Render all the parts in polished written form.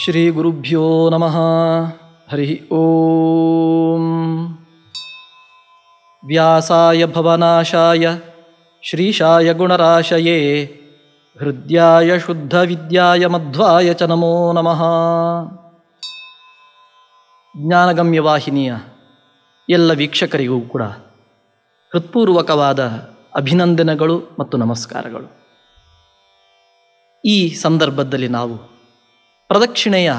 ಶ್ರೀ ಗುರುಭ್ಯೋ ನಮಃ. ಹರಿ ಓಂ. ವ್ಯಾಸಾಯ ಭವನಾಶಾಯ ಶ್ರೀಶಾಯ ಗುಣರಾಶಯೇ ಹೃದ್ಯಾಯ ಶುದ್ಧ ವಿದ್ಯಾಯ ಮಧ್ವಾಯ ಚ ನಮೋ ನಮಃ. ಜ್ಞಾನಗಮ್ಯ ವಾಹಿನಿಯ ಎಲ್ಲ ವೀಕ್ಷಕರಿಗೂ ಕೂಡ ಹೃತ್ಪೂರ್ವಕವಾದ ಅಭಿನಂದನೆಗಳು ಮತ್ತು ನಮಸ್ಕಾರಗಳು. ಈ ಸಂದರ್ಭದಲ್ಲಿ ನಾವು ಪ್ರದಕ್ಷಿಣೆಯ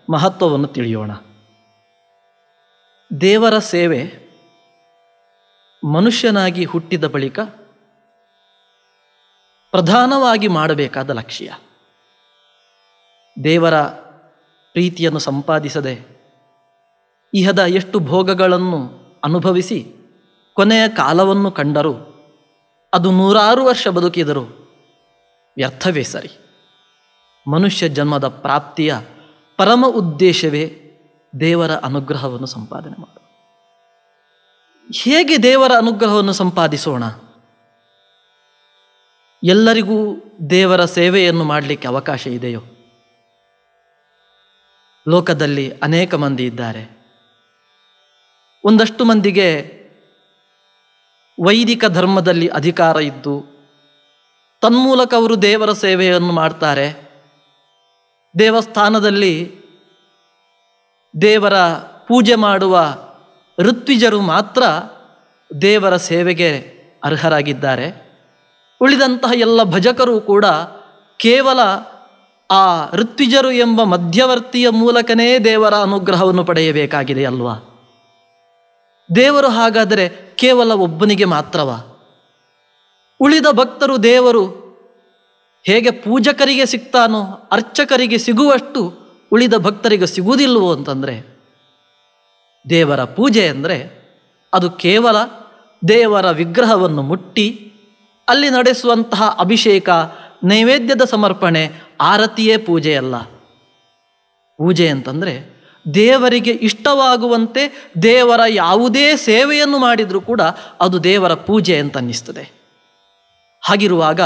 ಮಹತ್ವವನ್ನು ತಿಳಿಯೋಣ. ದೇವರ ಸೇವೆ ಮನುಷ್ಯನಾಗಿ ಹುಟ್ಟಿದ ಬಳಿಕ ಪ್ರಧಾನವಾಗಿ ಮಾಡಬೇಕಾದ ಲಕ್ಷ್ಯ. ದೇವರ ಪ್ರೀತಿಯನ್ನು ಸಂಪಾದಿಸದೆ ಇಹದ ಎಷ್ಟು ಭೋಗಗಳನ್ನು ಅನುಭವಿಸಿ ಕೊನೆಯ ಕಾಲವನ್ನು ಕಂಡರೂ ಅದು 100 ವರ್ಷ ಬದುಕಿದರೂ ವ್ಯರ್ಥವೇ ಸರಿ. ಮನುಷ್ಯ ಜನ್ಮದ ಪ್ರಾಪ್ತಿಯ ಪರಮ ಉದ್ದೇಶವೇ ದೇವರ ಅನುಗ್ರಹವನ್ನು ಸಂಪಾದನೆ ಮಾಡು. ಹೇಗೆ ದೇವರ ಅನುಗ್ರಹವನ್ನು ಸಂಪಾದಿಸೋಣ? ಎಲ್ಲರಿಗೂ ದೇವರ ಸೇವೆಯನ್ನು ಮಾಡಲಿಕ್ಕೆ ಅವಕಾಶ ಇದೆಯೋ? ಲೋಕದಲ್ಲಿ ಅನೇಕ ಮಂದಿ ಇದ್ದಾರೆ. ಒಂದಷ್ಟು ಮಂದಿಗೆ ವೈದಿಕ ಧರ್ಮದಲ್ಲಿ ಅಧಿಕಾರ ಇದ್ದು ತನ್ಮೂಲಕ ಅವರು ದೇವರ ಸೇವೆಯನ್ನು ಮಾಡ್ತಾರೆ. ದೇವಸ್ಥಾನದಲ್ಲಿ ದೇವರ ಪೂಜೆ ಮಾಡುವ ಋತ್ವಿಜರು ಮಾತ್ರ ದೇವರ ಸೇವೆಗೆ ಅರ್ಹರಾಗಿದ್ದಾರೆ. ಉಳಿದಂತಹ ಎಲ್ಲ ಭಜಕರು ಕೂಡ ಕೇವಲ ಆ ಋತ್ವಿಜರು ಎಂಬ ಮಧ್ಯವರ್ತಿಯ ಮೂಲಕನೇ ದೇವರ ಅನುಗ್ರಹವನ್ನು ಪಡೆಯಬೇಕಾಗಿದೆ ಅಲ್ವಾ? ದೇವರು ಹಾಗಾದರೆ ಕೇವಲ ಒಬ್ಬನಿಗೆ ಮಾತ್ರವಾ? ಉಳಿದ ಭಕ್ತರು ದೇವರು ಹೇಗೆ ಪೂಜಕರಿಗೆ ಸಿಗ್ತಾನೋ ಅರ್ಚಕರಿಗೆ ಸಿಗುವಷ್ಟು ಉಳಿದ ಭಕ್ತರಿಗೆ ಸಿಗುವುದಿಲ್ಲವೋ ಅಂತಂದರೆ, ದೇವರ ಪೂಜೆ ಅಂದರೆ ಅದು ಕೇವಲ ದೇವರ ವಿಗ್ರಹವನ್ನು ಮುಟ್ಟಿ ಅಲ್ಲಿ ನಡೆಸುವಂತಹ ಅಭಿಷೇಕ, ನೈವೇದ್ಯದ ಸಮರ್ಪಣೆ, ಆರತಿಯೇ ಪೂಜೆಯಲ್ಲ. ಪೂಜೆ ಅಂತಂದರೆ ದೇವರಿಗೆ ಇಷ್ಟವಾಗುವಂತೆ ದೇವರ ಯಾವುದೇ ಸೇವೆಯನ್ನು ಮಾಡಿದರೂ ಕೂಡ ಅದು ದೇವರ ಪೂಜೆ ಅಂತ ಅನ್ನಿಸ್ತದೆ. ಹಾಗಿರುವಾಗ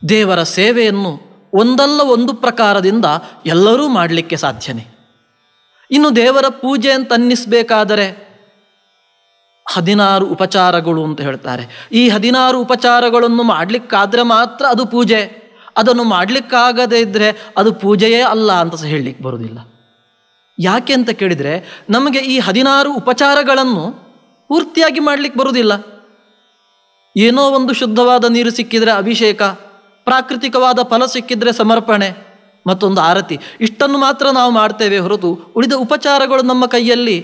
ದೇವರ ಸೇವೆಯನ್ನು ಒಂದಲ್ಲ ಒಂದು ಪ್ರಕಾರದಿಂದ ಎಲ್ಲರೂ ಮಾಡಲಿಕ್ಕೆ ಸಾಧ್ಯನೇ. ಇನ್ನು ದೇವರ ಪೂಜೆ ಅಂತ ಅನ್ನಿಸಬೇಕಾದರೆ 16 ಉಪಚಾರಗಳು ಅಂತ ಹೇಳ್ತಾರೆ. ಈ 16 ಉಪಚಾರಗಳನ್ನು ಮಾಡಲಿಕ್ಕಾದರೆ ಮಾತ್ರ ಅದು ಪೂಜೆ. ಅದನ್ನು ಮಾಡಲಿಕ್ಕಾಗದೇ ಇದ್ದರೆ ಅದು ಪೂಜೆಯೇ ಅಲ್ಲ ಅಂತ ಸಹ ಹೇಳಲಿಕ್ಕೆ ಬರೋದಿಲ್ಲ. ಯಾಕೆ ಅಂತ ಕೇಳಿದರೆ, ನಮಗೆ ಈ 16 ಉಪಚಾರಗಳನ್ನು ಪೂರ್ತಿಯಾಗಿ ಮಾಡಲಿಕ್ಕೆ ಬರುವುದಿಲ್ಲ. ಏನೋ ಒಂದು ಶುದ್ಧವಾದ ನೀರು ಸಿಕ್ಕಿದರೆ ಅಭಿಷೇಕ, ಪ್ರಾಕೃತಿಕವಾದ ಫಲ ಸಿಕ್ಕಿದರೆ ಸಮರ್ಪಣೆ, ಮತ್ತೊಂದು ಆರತಿ, ಇಷ್ಟನ್ನು ಮಾತ್ರ ನಾವು ಮಾಡ್ತೇವೆ ಹೊರತು ಉಳಿದ ಉಪಚಾರಗಳು ನಮ್ಮ ಕೈಯಲ್ಲಿ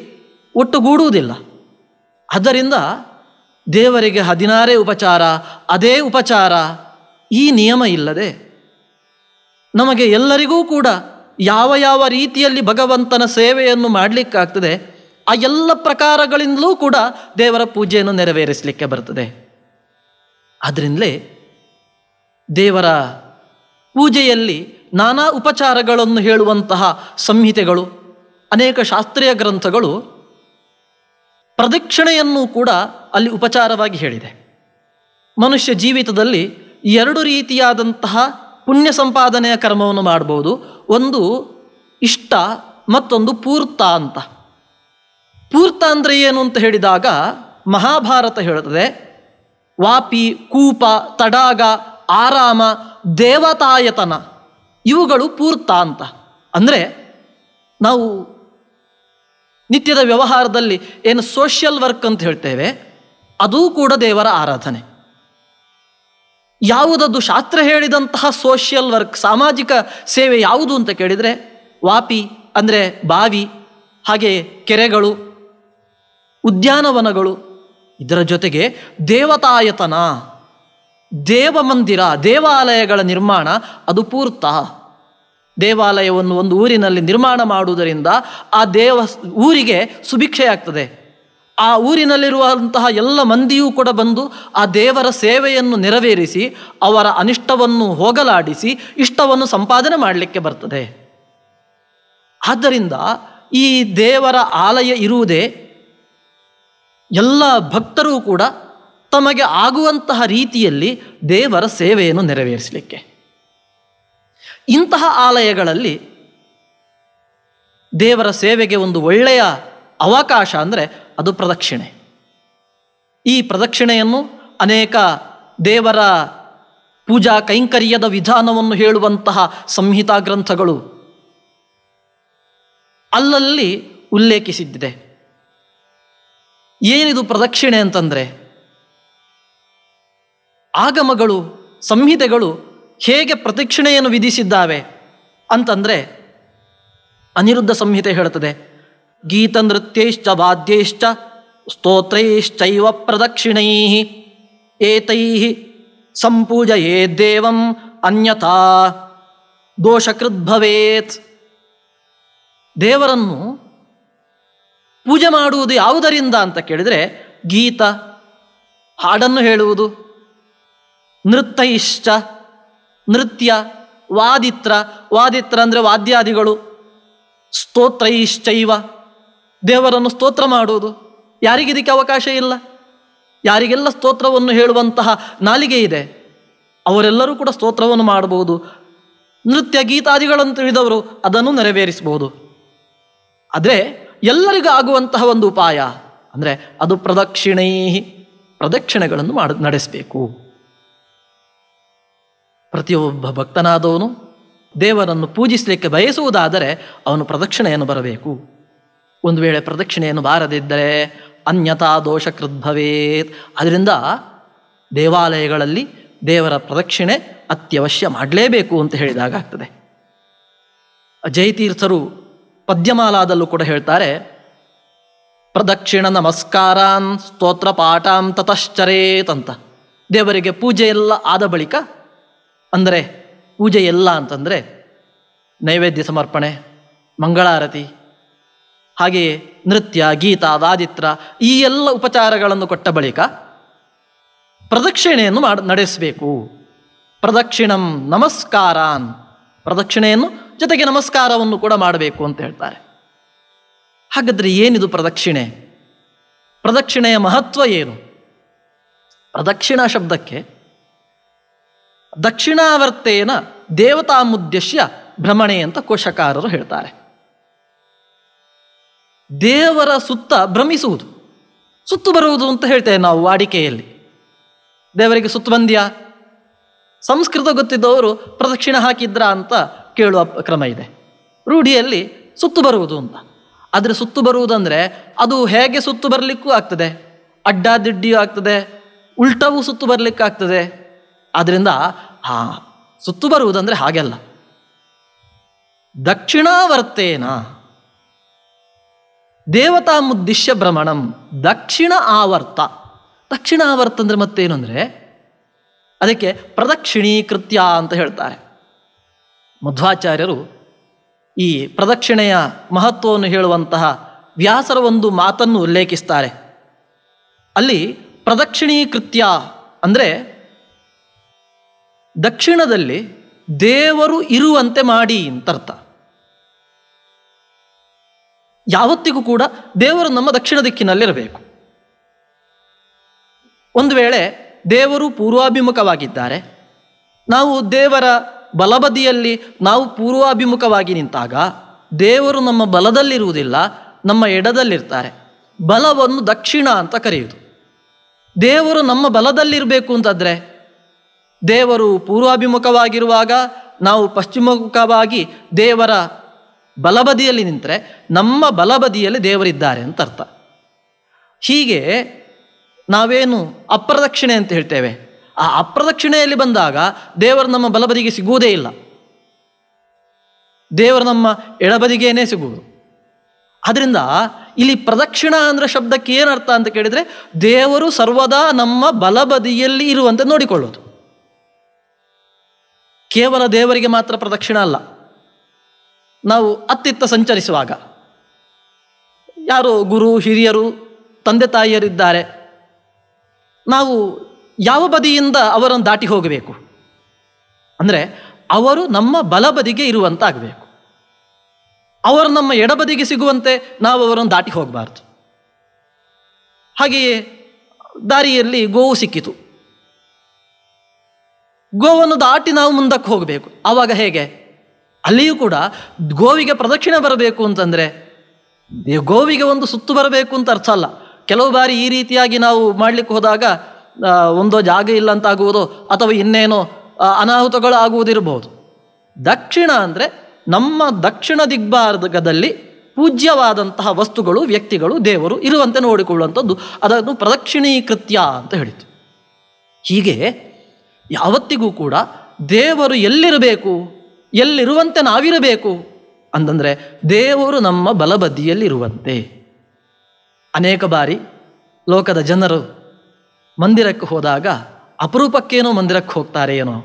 ಒಟ್ಟುಗೂಡುವುದಿಲ್ಲ. ಆದ್ದರಿಂದ ದೇವರಿಗೆ 16 ಉಪಚಾರ, ಅದೇ ಉಪಚಾರ, ಈ ನಿಯಮ ಇಲ್ಲದೆ ನಮಗೆ ಎಲ್ಲರಿಗೂ ಕೂಡ ಯಾವ ಯಾವ ರೀತಿಯಲ್ಲಿ ಭಗವಂತನ ಸೇವೆಯನ್ನು ಮಾಡಲಿಕ್ಕಾಗ್ತದೆ ಆ ಎಲ್ಲ ಪ್ರಕಾರಗಳಿಂದಲೂ ಕೂಡ ದೇವರ ಪೂಜೆಯನ್ನು ನೆರವೇರಿಸಲಿಕ್ಕೆ ಬರ್ತದೆ. ಆದ್ದರಿಂದಲೇ ದೇವರ ಪೂಜೆಯಲ್ಲಿ ನಾನಾ ಉಪಚಾರಗಳನ್ನು ಹೇಳುವಂತಹ ಸಂಹಿತೆಗಳು, ಅನೇಕ ಶಾಸ್ತ್ರೀಯ ಗ್ರಂಥಗಳು ಪ್ರದಕ್ಷಿಣೆಯನ್ನು ಕೂಡ ಅಲ್ಲಿ ಉಪಚಾರವಾಗಿ ಹೇಳಿದೆ. ಮನುಷ್ಯ ಜೀವಿತದಲ್ಲಿ 2 ರೀತಿಯಾದಂತಹ ಪುಣ್ಯ ಸಂಪಾದನೆಯ ಕರ್ಮವನ್ನು ಮಾಡಬಹುದು. ಒಂದು ಇಷ್ಟ, ಮತ್ತೊಂದು ಪೂರ್ತ ಅಂತ. ಪೂರ್ತ ಅಂದರೆ ಏನು ಅಂತ ಹೇಳಿದಾಗ ಮಹಾಭಾರತ ಹೇಳುತ್ತದೆ, ವಾಪಿ, ಕೂಪ, ತಡಾಗ, ಆರಾಮ, ದೇವತಾಯತನ ಇವುಗಳು ಪೂರ್ತ ಅಂತ. ಅಂದರೆ ನಾವು ನಿತ್ಯದ ವ್ಯವಹಾರದಲ್ಲಿ ಏನು ಸೋಷಿಯಲ್ ವರ್ಕ್ ಅಂತ ಹೇಳ್ತೇವೆ, ಅದೂ ಕೂಡ ದೇವರ ಆರಾಧನೆ. ಯಾವುದದು ಶಾಸ್ತ್ರ ಹೇಳಿದಂತಹ ಸೋಷಿಯಲ್ ವರ್ಕ್, ಸಾಮಾಜಿಕ ಸೇವೆ ಯಾವುದು ಅಂತ ಕೇಳಿದರೆ ವಾಪಿ ಅಂದರೆ ಬಾವಿ, ಹಾಗೆ ಕೆರೆಗಳು, ಉದ್ಯಾನವನಗಳು, ಇದರ ಜೊತೆಗೆ ದೇವತಾಯತನ, ದೇವಮಂದಿರ, ದೇವಾಲಯಗಳ ನಿರ್ಮಾಣ, ಅದು ಪೂರ್ತ. ದೇವಾಲಯವನ್ನು ಒಂದು ಊರಿನಲ್ಲಿ ನಿರ್ಮಾಣ ಮಾಡುವುದರಿಂದ ಆ ಊರಿಗೆ ಸುಭಿಕ್ಷೆಯಾಗ್ತದೆ. ಆ ಊರಿನಲ್ಲಿರುವಂತಹ ಎಲ್ಲ ಮಂದಿಯೂ ಕೂಡ ಬಂದು ಆ ದೇವರ ಸೇವೆಯನ್ನು ನೆರವೇರಿಸಿ ಅವರ ಅನಿಷ್ಟವನ್ನು ಹೋಗಲಾಡಿಸಿ ಇಷ್ಟವನ್ನು ಸಂಪಾದನೆ ಮಾಡಲಿಕ್ಕೆ ಬರ್ತದೆ. ಆದ್ದರಿಂದ ಈ ದೇವರ ಆಲಯ ಇರುವುದೇ ಎಲ್ಲ ಭಕ್ತರೂ ಕೂಡ ತಮಗೆ ಆಗುವಂತಹ ರೀತಿಯಲ್ಲಿ ದೇವರ ಸೇವೆಯನ್ನು ನೆರವೇರಿಸಲಿಕ್ಕೆ. ಇಂತಹ ಆಲಯಗಳಲ್ಲಿ ದೇವರ ಸೇವೆಗೆ ಒಂದು ಒಳ್ಳೆಯ ಅವಕಾಶ ಅಂದರೆ ಅದು ಪ್ರದಕ್ಷಿಣೆ. ಈ ಪ್ರದಕ್ಷಿಣೆಯನ್ನು ಅನೇಕ ದೇವರ ಪೂಜಾ ಕೈಂಕರ್ಯದ ವಿಧಾನವನ್ನು ಹೇಳುವಂತಹ ಸಂಹಿತಾ ಗ್ರಂಥಗಳು ಅಲ್ಲಲ್ಲಿ ಉಲ್ಲೇಖಿಸಿದ್ದಿದೆ. ಏನಿದು ಪ್ರದಕ್ಷಿಣೆ ಅಂತಂದರೆ, ಆಗಮಗಳು ಸಂಹಿತೆಗಳು ಹೇಗೆ ಪ್ರದಕ್ಷಿಣೆಯನ್ನು ವಿಧಿಸಿದ್ದಾವೆ ಅಂತಂದರೆ, ಅನಿರುದ್ಧ ಸಂಹಿತೆ ಹೇಳುತ್ತದೆ, ಗೀತ ನೃತ್ಯೈಶ್ಚ ವಾದ್ಯೈಶ್ಚ ಸ್ತೋತ್ರೈಶ್ಚೈವ ಪ್ರದಕ್ಷಿಣೈ ಏತೈ ಸಂಪೂಜಯೇ ದೇವಂ ಅನ್ಯಥಾ ದೋಷಕೃತ್ ಭವೇತ್. ದೇವರನ್ನು ಪೂಜೆ ಮಾಡುವುದು ಯಾವುದರಿಂದ ಅಂತ ಕೇಳಿದರೆ, ಗೀತ ಹಾಡನ್ನು ಹೇಳುವುದು, ನೃತ್ಯೈಶ್ಚ ನೃತ್ಯ, ವಾದಿತ್ರ ಅಂದರೆ ವಾದ್ಯಾದಿಗಳು, ಸ್ತೋತ್ರೈಶ್ಚೈವ ದೇವರನ್ನು ಸ್ತೋತ್ರ ಮಾಡುವುದು. ಯಾರಿಗಿದಕ್ಕೆ ಅವಕಾಶ ಇಲ್ಲ? ಯಾರಿಗೆಲ್ಲ ಸ್ತೋತ್ರವನ್ನು ಹೇಳುವಂತಹ ನಾಲಿಗೆ ಇದೆ ಅವರೆಲ್ಲರೂ ಕೂಡ ಸ್ತೋತ್ರವನ್ನು ಮಾಡಬಹುದು. ನೃತ್ಯ ಗೀತಾದಿಗಳನ್ನು ತಿಳಿದವರು ಅದನ್ನು ನೆರವೇರಿಸಬಹುದು. ಆದರೆ ಎಲ್ಲರಿಗೂ ಆಗುವಂತಹ ಒಂದು ಉಪಾಯ ಅಂದರೆ ಅದು ಪ್ರದಕ್ಷಿಣೆಗಳನ್ನು ನಡೆಸಬೇಕು. ಪ್ರತಿಯೊಬ್ಬ ಭಕ್ತನಾದವನು ದೇವರನ್ನು ಪೂಜಿಸಲಿಕ್ಕೆ ಬಯಸುವುದಾದರೆ ಅವನು ಪ್ರದಕ್ಷಿಣೆಯನ್ನು ಬರಬೇಕು. ಒಂದು ವೇಳೆ ಪ್ರದಕ್ಷಿಣೆಯನ್ನು ಬಾರದಿದ್ದರೆ ಅನ್ಯಥಾ ದೋಷಕೃತ್ ಭವೇತ್. ಅದರಿಂದ ದೇವಾಲಯಗಳಲ್ಲಿ ದೇವರ ಪ್ರದಕ್ಷಿಣೆ ಅತ್ಯವಶ್ಯ ಮಾಡಲೇಬೇಕು ಅಂತ ಹೇಳಿದಾಗ ಆಗ್ತದೆ. ಜಯತೀರ್ಥರು ಪದ್ಯಮಾಲಾದಲ್ಲೂ ಕೂಡ ಹೇಳ್ತಾರೆ, ಪ್ರದಕ್ಷಿಣ ನಮಸ್ಕಾರಾನ್ ಸ್ತೋತ್ರ ಪಾಠಾಂ ತತಶ್ಚರೇತ್ ಅಂತ. ದೇವರಿಗೆ ಪೂಜೆ ಎಲ್ಲ ಆದ ಬಳಿಕ, ಅಂದರೆ ಪೂಜೆ ಎಲ್ಲ ಅಂತಂದರೆ ನೈವೇದ್ಯ ಸಮರ್ಪಣೆ, ಮಂಗಳಾರತಿ, ಹಾಗೆಯೇ ನೃತ್ಯ ಗೀತ ವಾದಿತ್ರ ಈ ಎಲ್ಲ ಉಪಚಾರಗಳನ್ನು ಕೊಟ್ಟ ಬಳಿಕ ಪ್ರದಕ್ಷಿಣೆಯನ್ನು ನಡೆಸಬೇಕು. ಪ್ರದಕ್ಷಿಣಂ ನಮಸ್ಕಾರಾನ್, ಪ್ರದಕ್ಷಿಣೆಯನ್ನು ಜೊತೆಗೆ ನಮಸ್ಕಾರವನ್ನು ಕೂಡ ಮಾಡಬೇಕು ಅಂತ ಹೇಳ್ತಾರೆ. ಹಾಗಾದರೆ ಏನಿದು ಪ್ರದಕ್ಷಿಣೆ? ಪ್ರದಕ್ಷಿಣೆಯ ಮಹತ್ವ ಏನು? ಪ್ರದಕ್ಷಿಣಾ ಶಬ್ದಕ್ಕೆ ದಕ್ಷಿಣಾವರ್ತೇನ ದೇವತಾಮುದ್ದೇಶ್ಯ ಭ್ರಮಣೆ ಅಂತ ಕೋಶಕಾರರು ಹೇಳ್ತಾರೆ. ದೇವರ ಸುತ್ತ ಭ್ರಮಿಸುವುದು, ಸುತ್ತು ಬರುವುದು ಅಂತ ಹೇಳ್ತೇವೆ ನಾವು ವಾಡಿಕೆಯಲ್ಲಿ. ದೇವರಿಗೆ ಸುತ್ತು ಬಂದ್ಯಾ? ಸಂಸ್ಕೃತ ಗೊತ್ತಿದ್ದವರು ಪ್ರದಕ್ಷಿಣ ಹಾಕಿದ್ರ ಅಂತ ಕೇಳುವ ಕ್ರಮ ಇದೆ. ರೂಢಿಯಲ್ಲಿ ಸುತ್ತು ಬರುವುದು ಅಂತ. ಆದರೆ ಸುತ್ತು ಬರುವುದಂದರೆ ಅದು ಹೇಗೆ ಸುತ್ತು ಬರಲಿಕ್ಕೂ ಆಗ್ತದೆ, ಅಡ್ಡಾದಿಡ್ಡಿಯೂ ಆಗ್ತದೆ, ಉಲ್ಟವೂ ಸುತ್ತು ಬರಲಿಕ್ಕಾಗ್ತದೆ. ಆದ್ದರಿಂದ ಸುತ್ತು ಬರುವುದಂದರೆ ಹಾಗೆಲ್ಲ. ದಕ್ಷಿಣಾವರ್ತೇನ ದೇವತಾಮುದ್ದೇಶ್ಯ ಭ್ರಮಣಂ, ದಕ್ಷಿಣ ಆವರ್ತ. ದಕ್ಷಿಣಾವರ್ತ ಅಂದರೆ ಮತ್ತೇನು ಅಂದರೆ ಅದಕ್ಕೆ ಪ್ರದಕ್ಷಿಣೀಕೃತ್ಯ ಅಂತ ಹೇಳ್ತಾರೆ. ಮಧ್ವಾಚಾರ್ಯರು ಈ ಪ್ರದಕ್ಷಿಣೆಯ ಮಹತ್ವವನ್ನು ಹೇಳುವಂತಹ ವ್ಯಾಸರ ಒಂದು ಮಾತನ್ನು ಉಲ್ಲೇಖಿಸ್ತಾರೆ. ಅಲ್ಲಿ ಪ್ರದಕ್ಷಿಣೀಕೃತ್ಯ ಅಂದರೆ ದಕ್ಷಿಣದಲ್ಲಿ ದೇವರು ಇರುವಂತೆ ಮಾಡಿ ಅಂತರ್ಥ. ಯಾವತ್ತಿಗೂ ಕೂಡ ದೇವರು ನಮ್ಮ ದಕ್ಷಿಣ ದಿಕ್ಕಿನಲ್ಲಿರಬೇಕು. ಒಂದು ವೇಳೆ ದೇವರು ಪೂರ್ವಾಭಿಮುಖವಾಗಿದ್ದಾರೆ, ನಾವು ದೇವರ ಬಲಬದಿಯಲ್ಲಿ ನಾವು ಪೂರ್ವಾಭಿಮುಖವಾಗಿ ನಿಂತಾಗ ದೇವರು ನಮ್ಮ ಬಲದಲ್ಲಿರುವುದಿಲ್ಲ, ನಮ್ಮ ಎಡದಲ್ಲಿರ್ತಾರೆ. ಬಲವನ್ನು ದಕ್ಷಿಣ ಅಂತ ಕರೆಯುವುದು. ದೇವರು ನಮ್ಮ ಬಲದಲ್ಲಿರಬೇಕು ಅಂತಂದರೆ ದೇವರು ಪೂರ್ವಾಭಿಮುಖವಾಗಿರುವಾಗ ನಾವು ಪಶ್ಚಿಮಮುಖವಾಗಿ ದೇವರ ಬಲಬದಿಯಲ್ಲಿ ನಿಂತರೆ ನಮ್ಮ ಬಲಬದಿಯಲ್ಲಿ ದೇವರಿದ್ದಾರೆ ಅಂತ ಅರ್ಥ. ಹೀಗೆ ನಾವೇನು ಅಪ್ರದಕ್ಷಿಣೆ ಅಂತ ಹೇಳ್ತೇವೆ, ಆ ಅಪ್ರದಕ್ಷಿಣೆಯಲ್ಲಿ ಬಂದಾಗ ದೇವರು ನಮ್ಮ ಬಲಬದಿಗೆ ಸಿಗುವುದೇ ಇಲ್ಲ, ದೇವರು ನಮ್ಮ ಎಡಬದಿಗೇನೆ ಸಿಗುವುದು. ಆದ್ದರಿಂದ ಇಲ್ಲಿ ಪ್ರದಕ್ಷಿಣ ಅಂದರೆ ಶಬ್ದಕ್ಕೆ ಏನರ್ಥ ಅಂತ ಕೇಳಿದರೆ ದೇವರು ಸರ್ವದಾ ನಮ್ಮ ಬಲಬದಿಯಲ್ಲಿ ಇರುವಂತೆ ನೋಡಿಕೊಳ್ಳೋದು. ಕೇವಲ ದೇವರಿಗೆ ಮಾತ್ರ ಪ್ರದಕ್ಷಿಣ ಅಲ್ಲ. ನಾವು ಅತ್ತಿತ್ತ ಸಂಚರಿಸುವಾಗ ಯಾರೋ ಗುರು ಹಿರಿಯರು ತಂದೆ ತಾಯಿಯರಿದ್ದಾರೆ, ನಾವು ಯಾವ ಬದಿಯಿಂದ ಅವರನ್ನು ದಾಟಿ ಹೋಗಬೇಕು ಅಂದರೆ ಅವರು ನಮ್ಮ ಬಲಬದಿಗೆ ಇರುವಂತಾಗಬೇಕು. ಅವರು ನಮ್ಮ ಎಡಬದಿಗೆ ಸಿಗುವಂತೆ ನಾವು ಅವರನ್ನು ದಾಟಿ ಹೋಗಬಾರ್ದು. ಹಾಗೆಯೇ ದಾರಿಯಲ್ಲಿ ಗೋವು ಸಿಕ್ಕಿತು, ಗೋವನ್ನು ದಾಟಿ ನಾವು ಮುಂದಕ್ಕೆ ಹೋಗಬೇಕು. ಆವಾಗ ಹೇಗೆ? ಅಲ್ಲಿಯೂ ಕೂಡ ಗೋವಿಗೆ ಪ್ರದಕ್ಷಿಣೆ ಬರಬೇಕು ಅಂತಂದರೆ ಗೋವಿಗೆ ಒಂದು ಸುತ್ತು ಬರಬೇಕು ಅಂತ ಅರ್ಥ ಅಲ್ಲ. ಕೆಲವು ಬಾರಿ ಈ ರೀತಿಯಾಗಿ ನಾವು ಮಾಡಲಿಕ್ಕೆ ಹೋದಾಗ ಒಂದೋ ಜಾಗ ಇಲ್ಲ ಅಂತಾಗುವುದೋ ಅಥವಾ ಇನ್ನೇನೋ ಅನಾಹುತಗಳು ಆಗುವುದಿರಬಹುದು. ದಕ್ಷಿಣ ಅಂದರೆ ನಮ್ಮ ದಕ್ಷಿಣ ದಿಗ್ಭಾಗದಲ್ಲಿ ಪೂಜ್ಯವಾದಂತಹ ವಸ್ತುಗಳು, ವ್ಯಕ್ತಿಗಳು, ದೇವರು ಇರುವಂತೆ ನೋಡಿಕೊಳ್ಳುವಂಥದ್ದು, ಅದನ್ನು ಪ್ರದಕ್ಷಿಣೀಕೃತ್ಯ ಅಂತ ಹೇಳಿತು. ಹೀಗೆ ಯಾವತ್ತಿಗೂ ಕೂಡ ದೇವರು ಎಲ್ಲಿರಬೇಕು, ಎಲ್ಲಿರುವಂತೆ ನಾವಿರಬೇಕು ಅಂತಂದರೆ ದೇವರು ನಮ್ಮ ಬಲಬದಿಯಲ್ಲಿರುವಂತೆ. ಅನೇಕ ಬಾರಿ ಲೋಕದ ಜನರು ಮಂದಿರಕ್ಕೆ ಹೋದಾಗ ಅಪರೂಪಕ್ಕೇನೋ ಮಂದಿರಕ್ಕೆ ಹೋಗ್ತಾರೆ, ಏನೋ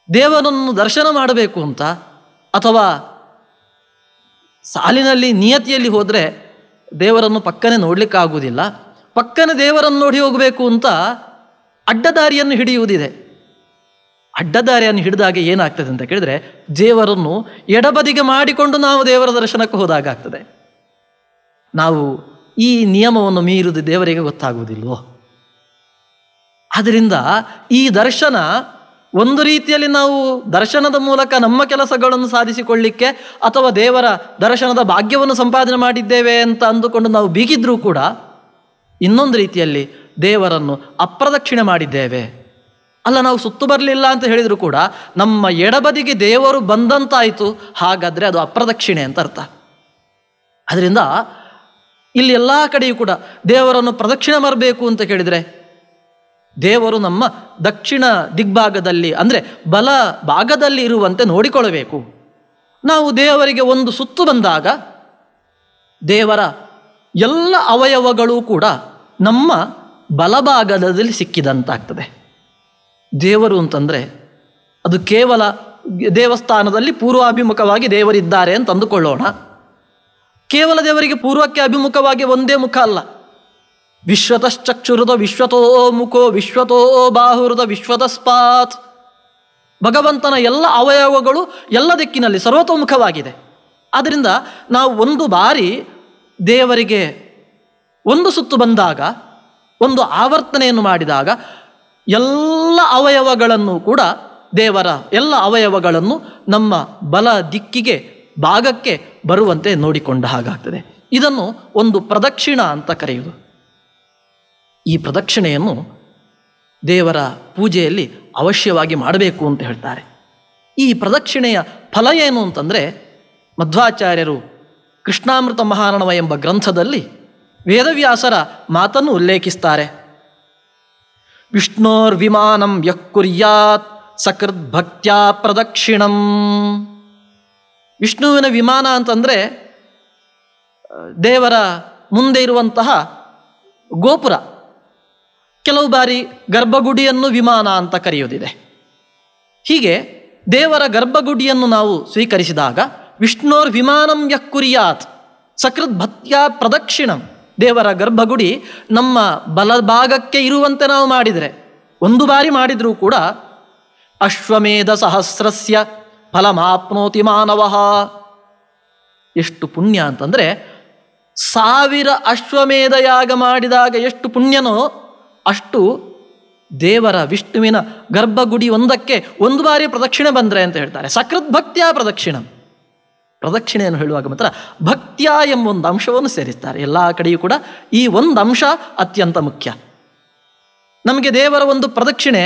ದೇವರನ್ನು ದರ್ಶನ ಮಾಡಬೇಕು ಅಂತ, ಅಥವಾ ಸಾಲಿನಲ್ಲಿ ನಿಯತಿಯಲ್ಲಿ ಹೋದರೆ ದೇವರನ್ನು ಪಕ್ಕನೆ ನೋಡಲಿಕ್ಕಾಗುವುದಿಲ್ಲ, ಪಕ್ಕನೆ ದೇವರನ್ನು ನೋಡಿ ಹೋಗಬೇಕು ಅಂತ ಅಡ್ಡದಾರಿಯನ್ನು ಹಿಡಿಯುವುದಿದೆ. ಅಡ್ಡದಾರಿಯನ್ನು ಹಿಡಿದಾಗ ಏನಾಗ್ತದೆ ಅಂತ ಕೇಳಿದರೆ ದೇವರನ್ನು ಎಡಬದಿಗೆ ಮಾಡಿಕೊಂಡು ನಾವು ದೇವರ ದರ್ಶನಕ್ಕೆ ಹೋದಾಗ ಆಗ್ತದೆ. ನಾವು ಈ ನಿಯಮವನ್ನು ಮೀರುವುದು ದೇವರಿಗೆ ಗೊತ್ತಾಗುವುದಿಲ್ವೋ? ಆದ್ದರಿಂದ ಈ ದರ್ಶನ ಒಂದು ರೀತಿಯಲ್ಲಿ ನಾವು ದರ್ಶನದ ಮೂಲಕ ನಮ್ಮ ಕೆಲಸಗಳನ್ನು ಸಾಧಿಸಿಕೊಳ್ಳಿಕ್ಕೆ ಅಥವಾ ದೇವರ ದರ್ಶನದ ಭಾಗ್ಯವನ್ನು ಸಂಪಾದನೆ ಮಾಡಿದ್ದೇವೆ ಅಂತ ಅಂದುಕೊಂಡು ನಾವು ಬೀಗಿದ್ರೂ ಕೂಡ ಇನ್ನೊಂದು ರೀತಿಯಲ್ಲಿ ದೇವರನ್ನು ಅಪ್ರದಕ್ಷಿಣೆ ಮಾಡಿದ್ದೇವೆ. ಅಲ್ಲ, ನಾವು ಸುತ್ತು ಬರಲಿಲ್ಲ ಅಂತ ಹೇಳಿದರೂ ಕೂಡ ನಮ್ಮ ಎಡಬದಿಗೆ ದೇವರು ಬಂದಂತಾಯಿತು, ಹಾಗಾದರೆ ಅದು ಅಪ್ರದಕ್ಷಿಣೆ ಅಂತ ಅರ್ಥ. ಅದರಿಂದ ಇಲ್ಲಿ ಎಲ್ಲ ಕಡೆಯೂ ಕೂಡ ದೇವರನ್ನು ಪ್ರದಕ್ಷಿಣೆ ಮಾಡಬೇಕು ಅಂತ ಕೇಳಿದರೆ ದೇವರು ನಮ್ಮ ದಕ್ಷಿಣ ದಿಗ್ಭಾಗದಲ್ಲಿ ಅಂದರೆ ಬಲ ಭಾಗದಲ್ಲಿ ಇರುವಂತೆ ನೋಡಿಕೊಳ್ಳಬೇಕು. ನಾವು ದೇವರಿಗೆ ಒಂದು ಸುತ್ತು ಬಂದಾಗ ದೇವರ ಎಲ್ಲ ಅವಯವಗಳು ಕೂಡ ನಮ್ಮ ಬಲಭಾಗದಲ್ಲಿ ಸಿಕ್ಕಿದಂತಾಗ್ತದೆ. ದೇವರು ಅಂತಂದರೆ ಅದು ಕೇವಲ ದೇವಸ್ಥಾನದಲ್ಲಿ ಪೂರ್ವಾಭಿಮುಖವಾಗಿ ದೇವರಿದ್ದಾರೆ ಅಂತ ಅಂದುಕೊಳ್ಳೋಣ. ಕೇವಲ ದೇವರಿಗೆ ಪೂರ್ವಕ್ಕೆ ಅಭಿಮುಖವಾಗಿ ಒಂದೇ ಮುಖ ಅಲ್ಲ. ವಿಶ್ವತಶ್ಚಕ್ಷುರುದ ವಿಶ್ವತೋ ಮುಖೋ ವಿಶ್ವತೋ ಬಾಹುರುದ ವಿಶ್ವತಸ್ಪಾತ್. ಭಗವಂತನ ಎಲ್ಲ ಅವಯವಗಳು ಎಲ್ಲ ದಿಕ್ಕಿನಲ್ಲಿ ಸರ್ವತೋಮುಖವಾಗಿದೆ. ಆದ್ದರಿಂದ ನಾವು ಒಂದು ಬಾರಿ ದೇವರಿಗೆ ಒಂದು ಸುತ್ತು ಬಂದಾಗ, ಒಂದು ಆವರ್ತನೆಯನ್ನು ಮಾಡಿದಾಗ ಎಲ್ಲ ಅವಯವಗಳನ್ನು ಕೂಡ ದೇವರ ಎಲ್ಲ ಅವಯವಗಳನ್ನು ನಮ್ಮ ಬಲ ದಿಕ್ಕಿಗೆ ಭಾಗಕ್ಕೆ ಬರುವಂತೆ ನೋಡಿಕೊಂಡ ಹಾಗಾಗ್ತದೆ. ಇದನ್ನು ಒಂದು ಪ್ರದಕ್ಷಿಣ ಅಂತ ಕರೆಯುವುದು. ಈ ಪ್ರದಕ್ಷಿಣೆಯನ್ನು ದೇವರ ಪೂಜೆಯಲ್ಲಿ ಅವಶ್ಯವಾಗಿ ಮಾಡಬೇಕು ಅಂತ ಹೇಳ್ತಾರೆ. ಈ ಪ್ರದಕ್ಷಿಣೆಯ ಫಲ ಏನು ಅಂತಂದರೆ ಮಧ್ವಾಚಾರ್ಯರು ಕೃಷ್ಣಾಮೃತ ಮಹಾರ್ಣವ ಎಂಬ ಗ್ರಂಥದಲ್ಲಿ ವೇದವ್ಯಾಸರ ಮಾತನ್ನು ಉಲ್ಲೇಖಿಸ್ತಾರೆ. ವಿಷ್ಣೋರ್ವಿಮಾನಂ ಯಃ ಕುರ್ಯಾತ್ ಸಕೃದ್ ಭಕ್ತ್ಯಾ ಪ್ರದಕ್ಷಿಣಂ. ವಿಷ್ಣುವಿನ ವಿಮಾನ ಅಂತಂದರೆ ದೇವರ ಮುಂದೆ ಇರುವಂತಹ ಗೋಪುರ. ಕೆಲವು ಬಾರಿ ಗರ್ಭಗುಡಿಯನ್ನು ವಿಮಾನ ಅಂತ ಕರೆಯೋದಿದೆ. ಹೀಗೆ ದೇವರ ಗರ್ಭಗುಡಿಯನ್ನು ನಾವು ಸ್ವೀಕರಿಸಿದಾಗ ವಿಷ್ಣೋರ್ ವಿಮಾನಂ ಯಃ ಕುರ್ಯಾತ್ ಸಕೃದ್ ಭಕ್ತ್ಯಾ ಪ್ರದಕ್ಷಿಣಂ. ದೇವರ ಗರ್ಭಗುಡಿ ನಮ್ಮ ಬಲಭಾಗಕ್ಕೆ ಇರುವಂತೆ ನಾವು ಮಾಡಿದರೆ, ಒಂದು ಬಾರಿ ಮಾಡಿದರೂ ಕೂಡ ಅಶ್ವಮೇಧ ಸಹಸ್ರಸ್ಯ ಫಲಮಾಪ್ನೋತಿ ಮಾನವಃ. ಎಷ್ಟು ಪುಣ್ಯ ಅಂತಂದರೆ 1000 ಅಶ್ವಮೇಧ ಯಾಗ ಮಾಡಿದಾಗ ಎಷ್ಟು ಪುಣ್ಯನೋ ಅಷ್ಟು ದೇವರ ವಿಷ್ಣುವಿನ ಗರ್ಭಗುಡಿ ಒಂದಕ್ಕೆ ಒಂದು ಬಾರಿ ಪ್ರದಕ್ಷಿಣೆ ಬಂದರೆ ಅಂತ ಹೇಳ್ತಾರೆ. ಸಕೃತ್ ಭಕ್ತ್ಯಾ ಪ್ರದಕ್ಷಿಣಂ. ಪ್ರದಕ್ಷಿಣೆಯನ್ನು ಹೇಳುವಾಗ ಮಾತ್ರ ಭಕ್ತ್ಯ ಎಂಬ ಒಂದು ಅಂಶವನ್ನು ಸೇರಿಸ್ತಾರೆ. ಎಲ್ಲ ಕಡೆಯೂ ಕೂಡ ಈ ಒಂದು ಅಂಶ ಅತ್ಯಂತ ಮುಖ್ಯ. ನಮಗೆ ದೇವರ ಒಂದು ಪ್ರದಕ್ಷಿಣೆ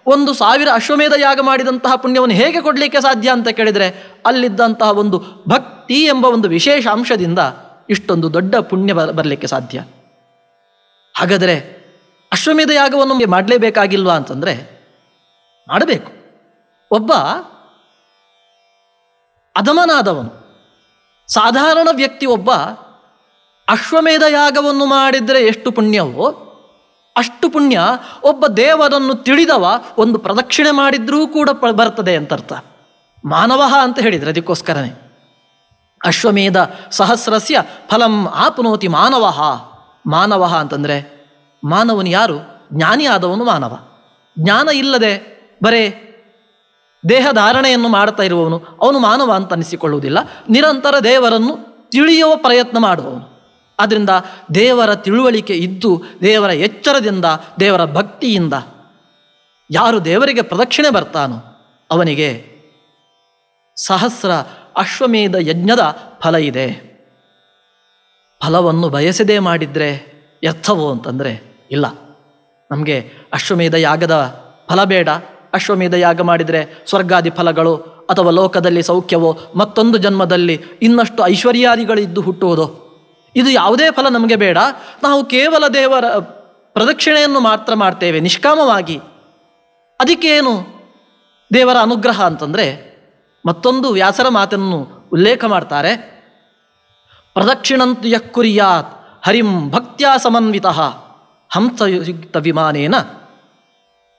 1000 ಅಶ್ವಮೇಧ ಯಾಗ ಮಾಡಿದಂತಹ ಪುಣ್ಯವನ್ನು ಹೇಗೆ ಕೊಡಲಿಕ್ಕೆ ಸಾಧ್ಯ ಅಂತ ಕೇಳಿದರೆ ಅಲ್ಲಿದ್ದಂತಹ ಒಂದು ಭಕ್ತಿ ಎಂಬ ಒಂದು ವಿಶೇಷ ಅಂಶದಿಂದ ಇಷ್ಟೊಂದು ದೊಡ್ಡ ಪುಣ್ಯ ಬರಲಿಕ್ಕೆ ಸಾಧ್ಯ. ಹಾಗಾದರೆ ಅಶ್ವಮೇಧ ಯಾಗವನ್ನು ಮಾಡಲೇಬೇಕಾಗಿಲ್ವಾ ಅಂತಂದರೆ ಮಾಡಬೇಕು. ಒಬ್ಬ ಅಧಮನಾದವನು, ಸಾಧಾರಣ ವ್ಯಕ್ತಿ ಒಬ್ಬ ಅಶ್ವಮೇಧ ಯಾಗವನ್ನು ಮಾಡಿದರೆ ಎಷ್ಟು ಪುಣ್ಯವೋ ಅಷ್ಟು ಪುಣ್ಯ ಒಬ್ಬ ದೇವರನ್ನು ತಿಳಿದವ ಒಂದು ಪ್ರದಕ್ಷಿಣೆ ಮಾಡಿದ್ರೂ ಕೂಡ ಬರ್ತದೆ ಅಂತ ಅರ್ಥ. ಮಾನವಃ ಅಂತ ಹೇಳಿದರೆ ಅದಕ್ಕೋಸ್ಕರನೇ ಅಶ್ವಮೇಧ ಸಹಸ್ರಸ್ಯ ಫಲಂ ಆಪ್ನೋತಿ ಮಾನವಃ. ಮಾನವಃ ಅಂತಂದರೆ ಮಾನವನು ಯಾರು? ಜ್ಞಾನಿ ಆದವನು ಮಾನವ. ಜ್ಞಾನ ಇಲ್ಲದೆ ಬರೇ ದೇಹಧಾರಣೆಯನ್ನು ಮಾಡ್ತಾ ಇರುವವನು ಅವನು ಮಾನವ ಅಂತ ಅನಿಸಿಕೊಳ್ಳುವುದಿಲ್ಲ. ನಿರಂತರ ದೇವರನ್ನು ತಿಳಿಯುವ ಪ್ರಯತ್ನ ಮಾಡುವವನು. ಆದ್ದರಿಂದ ದೇವರ ತಿಳುವಳಿಕೆ ಇದ್ದು ದೇವರ ಎಚ್ಚರದಿಂದ ದೇವರ ಭಕ್ತಿಯಿಂದ ಯಾರು ದೇವರಿಗೆ ಪ್ರದಕ್ಷಿಣೆ ಬರ್ತಾನೋ ಅವನಿಗೆ ಸಹಸ್ರ ಅಶ್ವಮೇಧ ಯಜ್ಞದ ಫಲ ಇದೆ. ಫಲವನ್ನು ಬಯಸದೇ ಮಾಡಿದರೆ ವ್ಯರ್ಥವೋ ಅಂತಂದರೆ ಇಲ್ಲ. ನಮಗೆ ಅಶ್ವಮೇಧ ಯಾಗದ ಫಲ ಬೇಡ. ಅಶ್ವಮೇಧ ಯಾಗ ಮಾಡಿದರೆ ಸ್ವರ್ಗಾದಿ ಫಲಗಳು ಅಥವಾ ಲೋಕದಲ್ಲಿ ಸೌಖ್ಯವೋ ಮತ್ತೊಂದು ಜನ್ಮದಲ್ಲಿ ಇನ್ನಷ್ಟು ಐಶ್ವರ್ಯಾದಿಗಳಿದ್ದು ಹುಟ್ಟುವುದೋ, ಇದು ಯಾವುದೇ ಫಲ ನಮಗೆ ಬೇಡ. ನಾವು ಕೇವಲ ದೇವರ ಪ್ರದಕ್ಷಿಣೆಯನ್ನು ಮಾತ್ರ ಮಾಡ್ತೇವೆ ನಿಷ್ಕಾಮವಾಗಿ. ಅದಕ್ಕೇನು ದೇವರ ಅನುಗ್ರಹ ಅಂತಂದರೆ ಮತ್ತೊಂದು ವ್ಯಾಸರ ಮಾತನ್ನು ಉಲ್ಲೇಖ ಮಾಡ್ತಾರೆ. ಪ್ರದಕ್ಷಿಣಂತು ಯಃ ಕುರ್ಯಾತ್ ಹರಿಂ ಭಕ್ತ್ಯಾ ಸಮನ್ವಿತಃ ಹಂಸಯುಕ್ತ ವಿಮಾನೇನ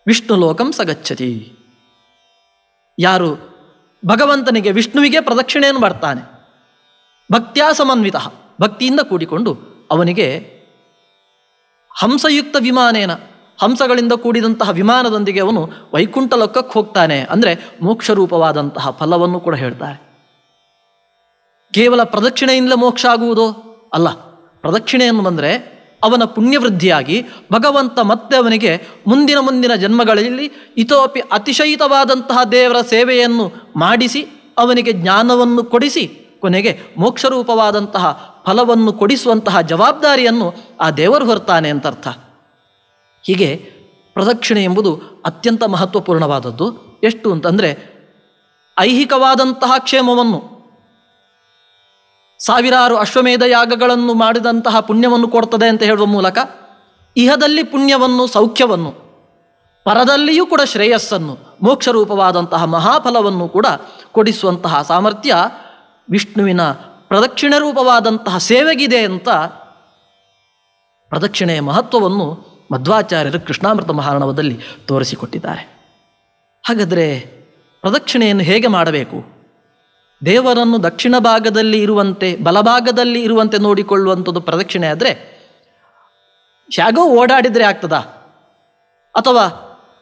ವಿಷ್ಣು ಲೋಕಂ ಸಗಚ್ಚತಿ. ಯಾರು ಭಗವಂತನಿಗೆ ವಿಷ್ಣುವಿಗೆ ಪ್ರದಕ್ಷಿಣೆಯನ್ನು ಮಾಡ್ತಾನೆ, ಭಕ್ತ್ಯಾ ಸಮನ್ವಿತಃ ಭಕ್ತಿಯಿಂದ ಕೂಡಿಕೊಂಡು ಅವನಿಗೆ ಹಂಸಯುಕ್ತ ವಿಮಾನೇನ ಹಂಸಗಳಿಂದ ಕೂಡಿದಂತಹ ವಿಮಾನದೊಂದಿಗೆ ಅವನು ವೈಕುಂಠ ಲೋಕಕ್ಕೆ ಹೋಗ್ತಾನೆ. ಅಂದರೆ ಮೋಕ್ಷರೂಪವಾದಂತಹ ಫಲವನ್ನು ಕೂಡ ಹೇಳ್ತಾರೆ. ಕೇವಲ ಪ್ರದಕ್ಷಿಣೆಯಿಂದಲೇ ಮೋಕ್ಷ ಆಗುವುದೋ ಅಲ್ಲ. ಪ್ರದಕ್ಷಿಣೆಯನ್ನು ಬಂದರೆ ಅವನ ಪುಣ್ಯವೃದ್ಧಿಯಾಗಿ ಭಗವಂತ ಮತ್ತೆ ಅವನಿಗೆ ಮುಂದಿನ ಜನ್ಮಗಳಲ್ಲಿ ಇತೋಪಿ ಅತಿಶಯಿತವಾದಂತಹ ದೇವರ ಸೇವೆಯನ್ನು ಮಾಡಿಸಿ ಅವನಿಗೆ ಜ್ಞಾನವನ್ನು ಕೊಡಿಸಿ ಕೊನೆಗೆ ಮೋಕ್ಷರೂಪವಾದಂತಹ ಫಲವನ್ನು ಕೊಡಿಸುವಂತಹ ಜವಾಬ್ದಾರಿಯನ್ನು ಆ ದೇವರು ಹೊರ್ತಾನೆ ಅಂತ ಅರ್ಥ. ಹೀಗೆ ಪ್ರದಕ್ಷಿಣೆ ಎಂಬುದು ಅತ್ಯಂತ ಮಹತ್ವಪೂರ್ಣವಾದದ್ದು. ಎಷ್ಟು ಅಂತಂದರೆ ಐಹಿಕವಾದಂತಹ ಕ್ಷೇಮವನ್ನು, ಸಾವಿರಾರು ಅಶ್ವಮೇಧ ಯಾಗಗಳನ್ನು ಮಾಡಿದಂತಹ ಪುಣ್ಯವನ್ನು ಕೊಡ್ತದೆ ಅಂತ ಹೇಳುವ ಮೂಲಕ ಇಹದಲ್ಲಿ ಪುಣ್ಯವನ್ನು ಸೌಖ್ಯವನ್ನು, ಪರದಲ್ಲಿಯೂ ಕೂಡ ಶ್ರೇಯಸ್ಸನ್ನು, ಮೋಕ್ಷರೂಪವಾದಂತಹ ಮಹಾಫಲವನ್ನು ಕೂಡ ಕೊಡಿಸುವಂತಹ ಸಾಮರ್ಥ್ಯ ವಿಷ್ಣುವಿನ ಪ್ರದಕ್ಷಿಣೆ ರೂಪವಾದಂತಹ ಸೇವೆಗಿದೆ ಅಂತ ಪ್ರದಕ್ಷಿಣೆಯ ಮಹತ್ವವನ್ನು ಮಧ್ವಾಚಾರ್ಯರು ಕೃಷ್ಣಾಮೃತ ಮಹಾರ್ಣವದಲ್ಲಿ ತೋರಿಸಿಕೊಟ್ಟಿದ್ದಾರೆ. ಹಾಗಾದರೆ ಪ್ರದಕ್ಷಿಣೆಯನ್ನು ಹೇಗೆ ಮಾಡಬೇಕು? ದೇವರನ್ನು ದಕ್ಷಿಣ ಭಾಗದಲ್ಲಿ ಇರುವಂತೆ ಬಲಭಾಗದಲ್ಲಿ ಇರುವಂತೆ ನೋಡಿಕೊಳ್ಳುವಂಥದ್ದು ಪ್ರದಕ್ಷಿಣೆ ಆದರೆ ಹೇಗೋ ಓಡಾಡಿದರೆ ಆಗ್ತದಾ? ಅಥವಾ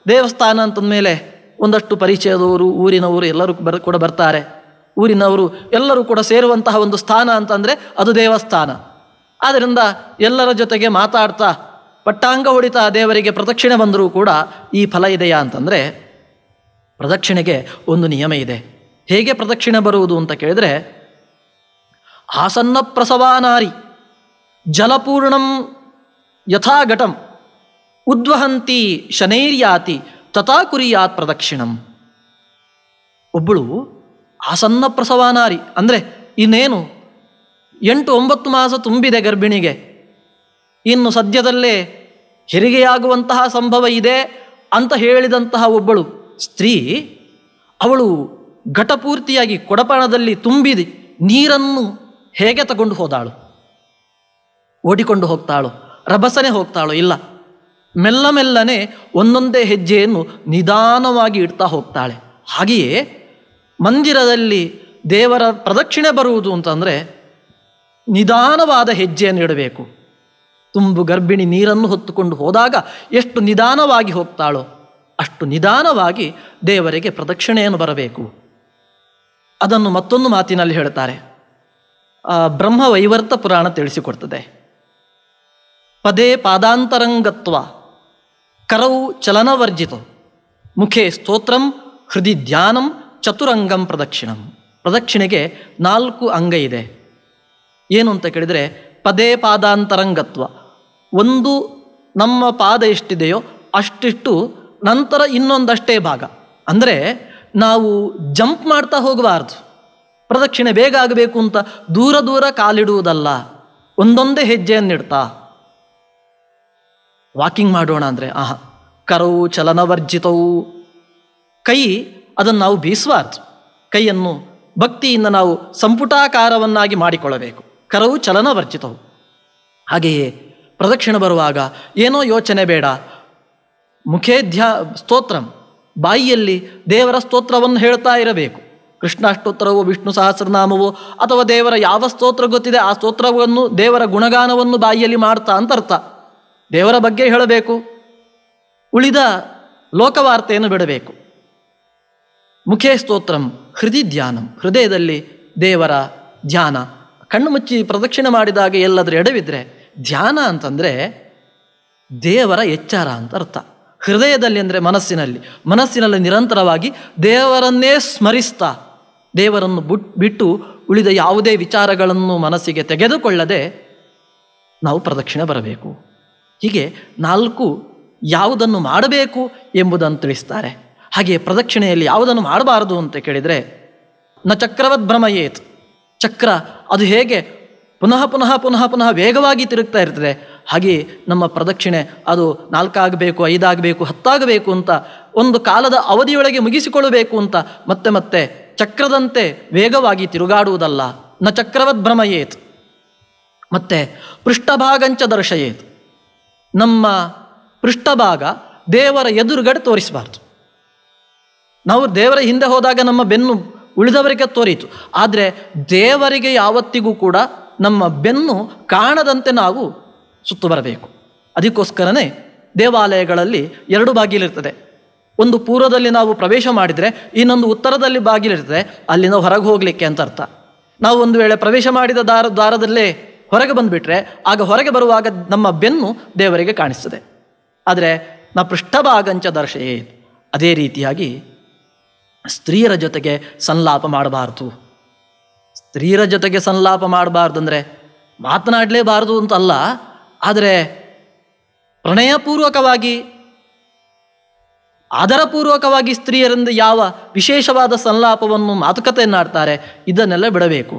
ದೇವಸ್ಥಾನ ಅಂತಂದಮೇಲೆ ಒಂದಷ್ಟು ಪರಿಚಯದವರು ಊರಿನವರು ಎಲ್ಲರೂ ಕೂಡ ಬರ್ತಾರೆ. ಊರಿನವರು ಎಲ್ಲರೂ ಕೂಡ ಸೇರುವಂತಹ ಒಂದು ಸ್ಥಾನ ಅಂತಂದರೆ ಅದು ದೇವಸ್ಥಾನ. ಆದ್ದರಿಂದ ಎಲ್ಲರ ಜೊತೆಗೆ ಮಾತಾಡ್ತಾ ಪಟ್ಟಾಂಗ ಹೊಡಿತಾ ದೇವರಿಗೆ ಪ್ರದಕ್ಷಿಣೆ ಬಂದರೂ ಕೂಡ ಈ ಫಲ ಇದೆಯಾ ಅಂತಂದರೆ ಪ್ರದಕ್ಷಿಣೆಗೆ ಒಂದು ನಿಯಮ ಇದೆ. ಹೇಗೆ ಪ್ರದಕ್ಷಿಣೆ ಬರುವುದು ಅಂತ ಕೇಳಿದರೆ, ಆಸನ್ನ ಪ್ರಸವಾನಾರಿ ಜಲಪೂರ್ಣಂ ಯಥಾಘಟಂ ಉದ್ವಹಂತಿ ಶನೈರ್ಯಾತಿ ತಥಾ ಕುರಿಯಾತ್ ಪ್ರದಕ್ಷಿಣಂ. ಒಬ್ಬಳು ಆಸನ್ನ ಪ್ರಸವಾನಾರಿ ಅಂದರೆ ಇನ್ನೇನು 8-9 ಮಾಸ ತುಂಬಿದೆ ಗರ್ಭಿಣಿಗೆ, ಇನ್ನು ಸದ್ಯದಲ್ಲೇ ಹೆರಿಗೆಯಾಗುವಂತಹ ಸಂಭವ ಇದೆ ಅಂತ ಹೇಳಿದಂತಹ ಒಬ್ಬಳು ಸ್ತ್ರೀ, ಅವಳು ಘಟಪೂರ್ತಿಯಾಗಿ ಕೊಡಪಾಣದಲ್ಲಿ ತುಂಬಿದ ನೀರನ್ನು ಹೇಗೆ ತಗೊಂಡು ಹೋದಾಳು? ಓಡಿಕೊಂಡು ಹೋಗ್ತಾಳು? ರಭಸನೆ ಹೋಗ್ತಾಳು? ಇಲ್ಲ, ಮೆಲ್ಲನೆ ಒಂದೊಂದೇ ಹೆಜ್ಜೆಯನ್ನು ನಿಧಾನವಾಗಿ ಇಡ್ತಾ ಹೋಗ್ತಾಳೆ. ಹಾಗೆಯೇ ಮಂದಿರದಲ್ಲಿ ದೇವರ ಪ್ರದಕ್ಷಿಣೆ ಬರುವುದು ಅಂತಂದರೆ ನಿಧಾನವಾದ ಹೆಜ್ಜೆಯನ್ನು ಇಡಬೇಕು. ತುಂಬು ಗರ್ಭಿಣಿ ನೀರನ್ನು ಹೊತ್ತುಕೊಂಡು ಹೋದಾಗ ಎಷ್ಟು ನಿಧಾನವಾಗಿ ಹೋಗ್ತಾಳೋ ಅಷ್ಟು ನಿಧಾನವಾಗಿ ದೇವರಿಗೆ ಪ್ರದಕ್ಷಿಣೆಯನ್ನು ಬರಬೇಕು. ಅದನ್ನು ಮತ್ತೊಂದು ಮಾತಿನಲ್ಲಿ ಹೇಳ್ತಾರೆ. ಬ್ರಹ್ಮವೈವರ್ತ ಪುರಾಣ ತಿಳಿಸಿಕೊಡ್ತದೆ. ಪದೇ ಪಾದಾಂತರಂಗತ್ವ ಕರೌ ಚಲನವರ್ಜಿತೋ ಮುಖೇ ಸ್ತೋತ್ರಂ ಹೃದಯ ಧ್ಯಾನಂ ಚತುರಂಗಂ ಪ್ರದಕ್ಷಿಣಂ. ಪ್ರದಕ್ಷಿಣೆಗೆ 4 ಅಂಗ ಇದೆ. ಏನು ಅಂತ ಕೇಳಿದರೆ, ಪದೇ ಪಾದಾಂತರಂಗತ್ವ, ಒಂದು ನಮ್ಮ ಪಾದ ಎಷ್ಟಿದೆಯೋ ಅಷ್ಟಿಷ್ಟು, ನಂತರ ಇನ್ನೊಂದಷ್ಟೇ ಭಾಗ. ಅಂದರೆ ನಾವು ಜಂಪ್ ಮಾಡ್ತಾ ಹೋಗಬಾರ್ದು. ಪ್ರದಕ್ಷಿಣೆ ಬೇಗ ಆಗಬೇಕು ಅಂತ ದೂರ ಕಾಲಿಡುವುದಲ್ಲ, ಒಂದೊಂದೇ ಹೆಜ್ಜೆಯನ್ನಿಡ್ತಾ ವಾಕಿಂಗ್ ಮಾಡೋಣ ಅಂದರೆ ಕರವು ಚಲನವರ್ಜಿತವು. ಕೈ ಅದನ್ನು ನಾವು ಬೀಸಬಾರ್ದು. ಕೈಯನ್ನು ಭಕ್ತಿಯಿಂದ ನಾವು ಸಂಪುಟಾಕಾರವನ್ನಾಗಿ ಮಾಡಿಕೊಳ್ಳಬೇಕು. ಕರವು ಚಲನವರ್ಜಿತವು. ಹಾಗೆಯೇ ಪ್ರದಕ್ಷಿಣೆ ಬರುವಾಗ ಏನೋ ಯೋಚನೆ ಬೇಡ. ಮುಖೇ ಸ್ತೋತ್ರಂ, ಬಾಯಿಯಲ್ಲಿ ದೇವರ ಸ್ತೋತ್ರವನ್ನು ಹೇಳ್ತಾ ಇರಬೇಕು. ಕೃಷ್ಣಾಷ್ಟೋತ್ತರವೋ ವಿಷ್ಣು ಸಹಸ್ರನಾಮವೋ ಅಥವಾ ದೇವರ ಯಾವ ಸ್ತೋತ್ರ ಗೊತ್ತಿದೆ ಆ ಸ್ತೋತ್ರವನ್ನು, ದೇವರ ಗುಣಗಾನವನ್ನು ಬಾಯಿಯಲ್ಲಿ ಮಾಡ್ತಾ ಅಂತ ಅರ್ಥ. ದೇವರ ಬಗ್ಗೆ ಹೇಳಬೇಕು, ಉಳಿದ ಲೋಕವಾರ್ತೆಯನ್ನು ಬಿಡಬೇಕು. ಮುಖೇ ಸ್ತೋತ್ರಂ ಹೃದಯ ಧ್ಯಾನಂ, ಹೃದಯದಲ್ಲಿ ದೇವರ ಧ್ಯಾನ. ಕಣ್ಣು ಮುಚ್ಚಿ ಪ್ರದಕ್ಷಿಣೆ ಮಾಡಿದಾಗ ಎಲ್ಲಾದರೂ ಎಡವಿದ್ರೆ ಧ್ಯಾನ ಅಂತಂದರೆ ದೇವರ ಎಚ್ಚಾರ ಅಂತ ಅರ್ಥ. ಹೃದಯದಲ್ಲಿ ಅಂದರೆ ಮನಸ್ಸಿನಲ್ಲಿ ನಿರಂತರವಾಗಿ ದೇವರನ್ನೇ ಸ್ಮರಿಸ್ತಾ ದೇವರನ್ನು ಬಿಟ್ಟು ಉಳಿದ ಯಾವುದೇ ವಿಚಾರಗಳನ್ನು ಮನಸ್ಸಿಗೆ ತೆಗೆದುಕೊಳ್ಳದೆ ನಾವು ಪ್ರದಕ್ಷಿಣೆ ಬರಬೇಕು. ಹೀಗೆ 4 ಯಾವುದನ್ನು ಮಾಡಬೇಕು ಎಂಬುದನ್ನು ತಿಳಿಸ್ತಾರೆ. ಹಾಗೆ ಪ್ರದಕ್ಷಿಣೆಯಲ್ಲಿ ಯಾವುದನ್ನು ಮಾಡಬಾರದು ಅಂತ ಕೇಳಿದರೆ, ನ ಚಕ್ರವದ್ ಭ್ರಮಯೇತ್, ಚಕ್ರ ಅದು ಹೇಗೆ ಪುನಃ ಪುನಃ ಪುನಃ ಪುನಃ ವೇಗವಾಗಿ ತಿರುಗ್ತಾ ಇರ್ತದೆ, ಹಾಗೆ ನಮ್ಮ ಪ್ರದಕ್ಷಿಣೆ ಅದು 4 ಆಗಬೇಕು, 5 ಆಗಬೇಕು, 10 ಆಗಬೇಕು ಅಂತ ಒಂದು ಕಾಲದ ಅವಧಿಯೊಳಗೆ ಮುಗಿಸಿಕೊಳ್ಳಬೇಕು ಅಂತ ಮತ್ತೆ ಮತ್ತೆ ಚಕ್ರದಂತೆ ವೇಗವಾಗಿ ತಿರುಗಾಡುವುದಲ್ಲ. ನ ಚಕ್ರವದ್ ಭ್ರಮಯೇತ್. ಮತ್ತೆ ಪೃಷ್ಠಭಾಗಂಚ ದರ್ಶಯೇತ್, ನಮ್ಮ ಪೃಷ್ಠಭಾಗ ದೇವರ ಎದುರುಗಡೆ ತೋರಿಸಬಾರ್ದು. ನಾವು ದೇವರ ಹಿಂದೆ ಹೋದಾಗ ನಮ್ಮ ಬೆನ್ನು ಉಳಿದವರಿಗೆ ತೋರಿತು, ಆದರೆ ದೇವರಿಗೆ ಯಾವತ್ತಿಗೂ ಕೂಡ ನಮ್ಮ ಬೆನ್ನು ಕಾಣದಂತೆ ನಾವು ಸುತ್ತು ಬರಬೇಕು. ಅದಕ್ಕೋಸ್ಕರನೇ ದೇವಾಲಯಗಳಲ್ಲಿ 2 ಬಾಗಿಲಿರ್ತದೆ. ಒಂದು ಪೂರ್ವದಲ್ಲಿ ನಾವು ಪ್ರವೇಶ ಮಾಡಿದರೆ ಇನ್ನೊಂದು ಉತ್ತರದಲ್ಲಿ ಬಾಗಿಲಿರ್ತದೆ, ಅಲ್ಲಿಂದ ಹೊರಗೆ ಹೋಗಲಿಕ್ಕೆ ಅಂತ ಅರ್ಥ. ನಾವು ಒಂದು ವೇಳೆ ಪ್ರವೇಶ ಮಾಡಿದ ದ್ವಾರದಲ್ಲೇ ಹೊರಗೆ ಬಂದುಬಿಟ್ರೆ ಆಗ ಹೊರಗೆ ಬರುವಾಗ ನಮ್ಮ ಬೆನ್ನು ದೇವರಿಗೆ ಕಾಣಿಸ್ತದೆ. ಆದರೆ ನಾ ಪೃಷ್ಠಭಾಗಂಚ ದರ್ಶಯೇ, ಅದೇ ರೀತಿಯಾಗಿ ಸ್ತ್ರೀಯರ ಜೊತೆಗೆ ಸಂಲಾಪ ಮಾಡಬಾರ್ದು. ಸ್ತ್ರೀಯರ ಜೊತೆಗೆ ಸಂಲಾಪ ಮಾಡಬಾರ್ದಂದರೆ ಮಾತನಾಡಲೇಬಾರದು ಅಂತಲ್ಲ, ಆದರೆ ಪ್ರಣಯಪೂರ್ವಕವಾಗಿ ಆದರಪೂರ್ವಕವಾಗಿ ಸ್ತ್ರೀಯರಿಂದ ಯಾವ ವಿಶೇಷವಾದ ಸಂಲಾಪವನ್ನು ಮಾತುಕತೆಯನ್ನಾಡ್ತಾರೆ ಇದನ್ನೆಲ್ಲ ಬಿಡಬೇಕು.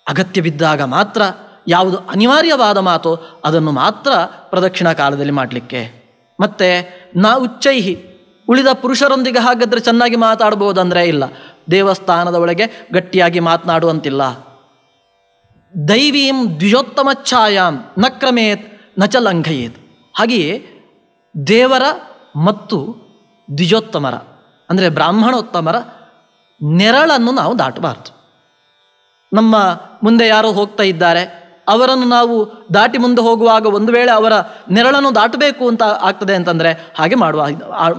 ಅಗತ್ಯ ಬಿದ್ದಾಗ ಮಾತ್ರ, ಯಾವುದು ಅನಿವಾರ್ಯವಾದ ಮಾತು ಅದನ್ನು ಮಾತ್ರ ಪ್ರದಕ್ಷಿಣಾ ಕಾಲದಲ್ಲಿ ಮಾಡಲಿಕ್ಕೆ. ಮತ್ತು ನಾ ಉಚ್ಚೈಹಿ, ಉಳಿದ ಪುರುಷರೊಂದಿಗೆ ಹಾಗಾದರೆ ಚೆನ್ನಾಗಿ ಮಾತಾಡ್ಬೋದಂದರೆ ಇಲ್ಲ, ದೇವಸ್ಥಾನದ ಒಳಗೆ ಗಟ್ಟಿಯಾಗಿ ಮಾತನಾಡುವಂತಿಲ್ಲ. ದೈವೀಂ ದ್ವಿಜೋತ್ತಮ ಛಾಯಾಂ ನ ಕ್ರಮೇತ್ ನ ಚ ಲಂಘಯೇತ್. ಹಾಗೆಯೇ ದೇವರ ಮತ್ತು ದ್ವಿಜೋತ್ತಮರ ಅಂದರೆ ಬ್ರಾಹ್ಮಣೋತ್ತಮರ ನೆರಳನ್ನು ನಾವು ದಾಟಬಾರ್ದು. ನಮ್ಮ ಮುಂದೆ ಯಾರೋ ಹೋಗ್ತಾ ಇದ್ದಾರೆ, ಅವರನ್ನು ನಾವು ದಾಟಿ ಮುಂದೆ ಹೋಗುವಾಗ ಒಂದು ವೇಳೆ ಅವರ ನೆರಳನ್ನು ದಾಟಬೇಕು ಅಂತ ಆಗ್ತದೆ ಅಂತಂದರೆ ಹಾಗೆ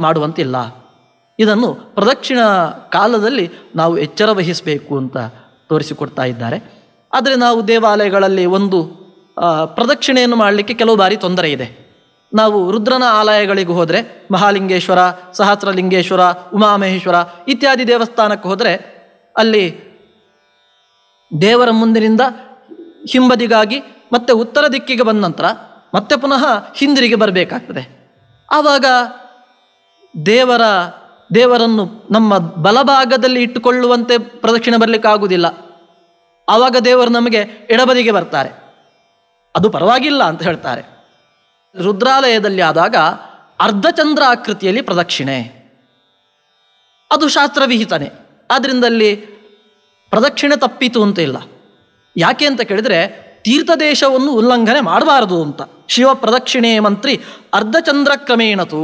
ಮಾಡುವಂತಿಲ್ಲ. ಇದನ್ನು ಪ್ರದಕ್ಷಿಣ ಕಾಲದಲ್ಲಿ ನಾವು ಎಚ್ಚರ ವಹಿಸಬೇಕು ಅಂತ ತೋರಿಸಿಕೊಡ್ತಾ ಇದ್ದಾರೆ. ಆದರೆ ನಾವು ದೇವಾಲಯಗಳಲ್ಲಿ ಒಂದು ಪ್ರದಕ್ಷಿಣೆಯನ್ನು ಮಾಡಲಿಕ್ಕೆ ಕೆಲವು ಬಾರಿ ತೊಂದರೆ ಇದೆ. ನಾವು ರುದ್ರನ ಆಲಯಗಳಿಗೆ ಹೋದರೆ, ಮಹಾಲಿಂಗೇಶ್ವರ, ಸಹಸ್ರಲಿಂಗೇಶ್ವರ, ಉಮಾಮಹೇಶ್ವರ ಇತ್ಯಾದಿ ದೇವಸ್ಥಾನಕ್ಕೆ ಹೋದರೆ ಅಲ್ಲಿ ದೇವರ ಮುಂದಿನಿಂದ ಹಿಂಬದಿಗಾಗಿ ಮತ್ತೆ ಉತ್ತರ ದಿಕ್ಕಿಗೆ ಬಂದ ನಂತರ ಮತ್ತೆ ಪುನಃ ಹಿಂದಿರುಗಿ ಬರಬೇಕಾಗ್ತದೆ. ಆವಾಗ ದೇವರನ್ನು ನಮ್ಮ ಬಲಭಾಗದಲ್ಲಿ ಇಟ್ಟುಕೊಳ್ಳುವಂತೆ ಪ್ರದಕ್ಷಿಣೆ ಬರಲಿಕ್ಕಾಗುವುದಿಲ್ಲ. ಆವಾಗ ದೇವರು ನಮಗೆ ಎಡಬದಿಗೆ ಬರ್ತಾರೆ, ಅದು ಪರವಾಗಿಲ್ಲ ಅಂತ ಹೇಳ್ತಾರೆ. ರುದ್ರಾಲಯದಲ್ಲಿ ಆದಾಗ ಅರ್ಧಚಂದ್ರ ಆಕೃತಿಯಲ್ಲಿ ಪ್ರದಕ್ಷಿಣೆ, ಅದು ಶಾಸ್ತ್ರವಿಹಿತನೇ. ಆದ್ದರಿಂದಲ್ಲಿ ಪ್ರದಕ್ಷಿಣೆ ತಪ್ಪಿತು ಅಂತ ಇಲ್ಲ. ಯಾಕೆ ಅಂತ ಕೇಳಿದರೆ ತೀರ್ಥದೇಶವನ್ನು ಉಲ್ಲಂಘನೆ ಮಾಡಬಾರದು ಅಂತ. ಶಿವ ಪ್ರದಕ್ಷಿಣೆ ಮಂತ್ರಿ ಅರ್ಧಚಂದ್ರ ಕ್ರಮೇಣತು.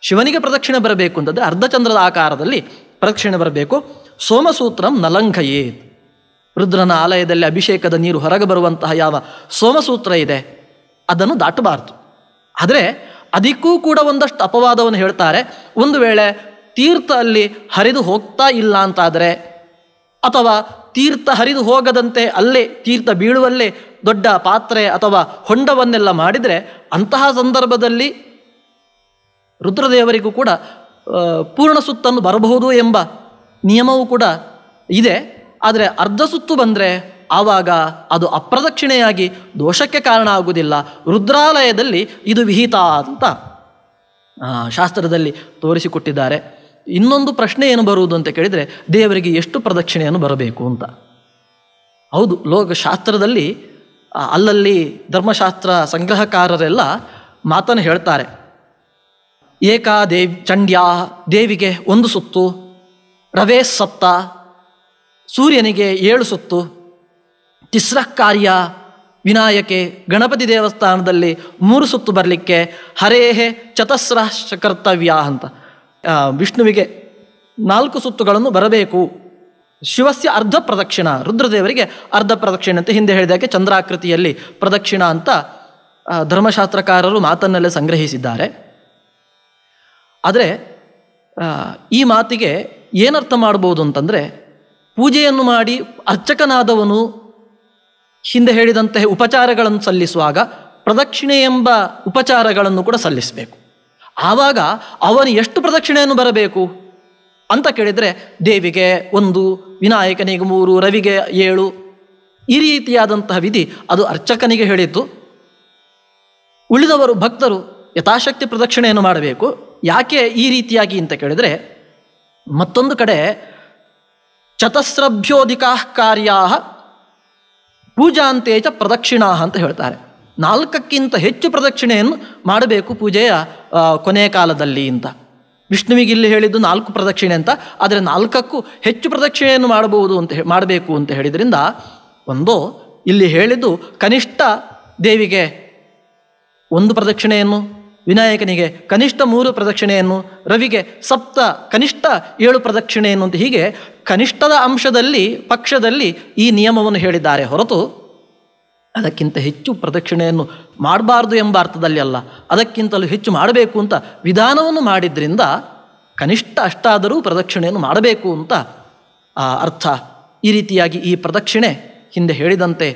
ಶಿವನಿಗೆ ಪ್ರದಕ್ಷಿಣೆ ಬರಬೇಕು ಅಂತಂದರೆ ಅರ್ಧಚಂದ್ರದ ಆಕಾರದಲ್ಲಿ ಪ್ರದಕ್ಷಿಣೆ ಬರಬೇಕು. ಸೋಮಸೂತ್ರಂ ನಲಂಘಯೇತ್. ರುದ್ರನ ಆಲಯದಲ್ಲಿ ಅಭಿಷೇಕದ ನೀರು ಹೊರಗೆ ಬರುವಂತಹ ಯಾವ ಸೋಮಸೂತ್ರ ಇದೆ ಅದನ್ನು ದಾಟಬಾರ್ದು. ಆದರೆ ಅದಕ್ಕೂ ಕೂಡ ಒಂದಷ್ಟು ಅಪವಾದವನ್ನು ಹೇಳ್ತಾರೆ. ಒಂದು ವೇಳೆ ತೀರ್ಥ ಅಲ್ಲಿ ಹರಿದು ಹೋಗ್ತಾ ಇಲ್ಲ ಅಂತಾದರೆ, ಅಥವಾ ತೀರ್ಥ ಹರಿದು ಹೋಗದಂತೆ ಅಲ್ಲೇ ತೀರ್ಥ ಬೀಳುವಲ್ಲೇ ದೊಡ್ಡ ಪಾತ್ರೆ ಅಥವಾ ಹೊಂಡವನ್ನೆಲ್ಲ ಮಾಡಿದರೆ ಅಂತಹ ಸಂದರ್ಭದಲ್ಲಿ ರುದ್ರದೇವರಿಗೂ ಕೂಡ ಪೂರ್ಣ ಸುತ್ತನ್ನು ಬರಬಹುದು ಎಂಬ ನಿಯಮವೂ ಕೂಡ ಇದೆ. ಆದರೆ ಅರ್ಧ ಸುತ್ತು ಬಂದರೆ ಆವಾಗ ಅದು ಅಪ್ರದಕ್ಷಿಣೆಯಾಗಿ ದೋಷಕ್ಕೆ ಕಾರಣ ಆಗುವುದಿಲ್ಲ. ರುದ್ರಾಲಯದಲ್ಲಿ ಇದು ವಿಹಿತ ಅಂತ ಶಾಸ್ತ್ರದಲ್ಲಿ ತೋರಿಸಿಕೊಟ್ಟಿದ್ದಾರೆ. ಇನ್ನೊಂದು ಪ್ರಶ್ನೆ ಏನು ಬರುವುದು ಅಂತ ಕೇಳಿದರೆ ದೇವರಿಗೆ ಎಷ್ಟು ಪ್ರದಕ್ಷಿಣೆಯನ್ನು ಬರಬೇಕು ಅಂತ. ಹೌದು, ಲೋಕಶಾಸ್ತ್ರದಲ್ಲಿ ಅಲ್ಲಲ್ಲಿ ಧರ್ಮಶಾಸ್ತ್ರ ಸಂಗ್ರಹಕಾರರೆಲ್ಲ ಮಾತನ್ನು ಹೇಳ್ತಾರೆ. ಏಕಾ ಚಂಡ್ಯಾ, ದೇವಿಗೆ 1 ಸುತ್ತು, ರವೇ ಸಪ್ತ, ಸೂರ್ಯನಿಗೆ 7 ಸುತ್ತು, ತಿಸ್ರಃ ಕಾರ್ಯ ವಿನಾಯಕೆ, ಗಣಪತಿ ದೇವಸ್ಥಾನದಲ್ಲಿ 3 ಸುತ್ತು ಬರಲಿಕ್ಕೆ, ಹರೇಹೇ ಚತಸ್ರಃ ಕರ್ತವ್ಯ ಅಂತ, ವಿಷ್ಣುವಿಗೆ 4 ಸುತ್ತುಗಳನ್ನು ಬರಬೇಕು. ಶಿವಸ್ಯ ಅರ್ಧ ಪ್ರದಕ್ಷಿಣ, ರುದ್ರದೇವರಿಗೆ ಅರ್ಧ ಪ್ರದಕ್ಷಿಣೆ ಅಂತ ಹಿಂದೆ ಹೇಳಿದಾಗೆ ಚಂದ್ರಾಕೃತಿಯಲ್ಲಿ ಪ್ರದಕ್ಷಿಣ ಅಂತ ಧರ್ಮಶಾಸ್ತ್ರಕಾರರು ಮಾತನ್ನೆಲ್ಲ ಸಂಗ್ರಹಿಸಿದ್ದಾರೆ. ಆದರೆ ಈ ಮಾತಿಗೆ ಏನರ್ಥ ಮಾಡ್ಬೋದು ಅಂತಂದರೆ, ಪೂಜೆಯನ್ನು ಮಾಡಿ ಅರ್ಚಕನಾದವನು ಹಿಂದೆ ಹೇಳಿದಂತಹ ಉಪಚಾರಗಳನ್ನು ಸಲ್ಲಿಸುವಾಗ ಪ್ರದಕ್ಷಿಣೆ ಎಂಬ ಉಪಚಾರಗಳನ್ನು ಕೂಡ ಸಲ್ಲಿಸಬೇಕು. ಆವಾಗ ಅವನು ಎಷ್ಟು ಪ್ರದಕ್ಷಿಣೆಯನ್ನು ಬರಬೇಕು? ಅಂತ ಕೇಳಿದರೆ ದೇವಿಗೆ 1, ವಿನಾಯಕನಿಗೆ 3, ರವಿಗೆ 7 ಈ ರೀತಿಯಾದಂತಹ ವಿಧಿ ಅದು ಅರ್ಚಕನಿಗೆ ಹೇಳಿದ್ದು. ಉಳಿದವರು ಭಕ್ತರು ಯಥಾಶಕ್ತಿ ಪ್ರದಕ್ಷಿಣೆಯನ್ನು ಮಾಡಬೇಕು. ಯಾಕೆ ಈ ರೀತಿಯಾಗಿ ಅಂತ ಕೇಳಿದರೆ, ಮತ್ತೊಂದು ಕಡೆ ಚತಸ್ರಭ್ಯೋಧಿಕಾ ಕಾರ್ಯಾ ಪೂಜಾಂತೇಚ ಪ್ರದಕ್ಷಿಣಾ ಅಂತ ಹೇಳ್ತಾರೆ. 4ಕ್ಕಿಂತ ಹೆಚ್ಚು ಪ್ರದಕ್ಷಿಣೆಯನ್ನು ಮಾಡಬೇಕು ಪೂಜೆಯ ಕೊನೆಯ ಕಾಲದಲ್ಲಿ ಅಂತ. ವಿಷ್ಣುವಿಗೆ ಇಲ್ಲಿ ಹೇಳಿದ್ದು 4 ಪ್ರದಕ್ಷಿಣೆ ಅಂತ, ಆದರೆ 4ಕ್ಕೂ ಹೆಚ್ಚು ಪ್ರದಕ್ಷಿಣೆಯನ್ನು ಮಾಡಬೇಕು ಅಂತ ಹೇಳಿದ್ರಿಂದ, ಇಲ್ಲಿ ಹೇಳಿದ್ದು ಕನಿಷ್ಠ ದೇವಿಗೆ 1 ಪ್ರದಕ್ಷಿಣೆಯನ್ನು, ವಿನಾಯಕನಿಗೆ ಕನಿಷ್ಠ 3 ಪ್ರದಕ್ಷಿಣೆಯನ್ನು, ರವಿಗೆ ಕನಿಷ್ಠ 7 ಪ್ರದಕ್ಷಿಣೆಯನ್ನು ಅಂತ, ಹೀಗೆ ಕನಿಷ್ಠದ ಪಕ್ಷದಲ್ಲಿ ಈ ನಿಯಮವನ್ನು ಹೇಳಿದ್ದಾರೆ ಹೊರತು ಅದಕ್ಕಿಂತ ಹೆಚ್ಚು ಪ್ರದಕ್ಷಿಣೆಯನ್ನು ಮಾಡಬಾರ್ದು ಎಂಬ ಅರ್ಥದಲ್ಲಿ ಅಲ್ಲ. ಅದಕ್ಕಿಂತಲೂ ಹೆಚ್ಚು ಮಾಡಬೇಕು ಅಂತ ವಿಧಾನವನ್ನು ಮಾಡಿದ್ರಿಂದ ಕನಿಷ್ಠ ಅಷ್ಟಾದರೂ ಪ್ರದಕ್ಷಿಣೆಯನ್ನು ಮಾಡಬೇಕು ಅಂತ ಅರ್ಥ. ಈ ರೀತಿಯಾಗಿ ಈ ಪ್ರದಕ್ಷಿಣೆ ಹಿಂದೆ ಹೇಳಿದಂತೆ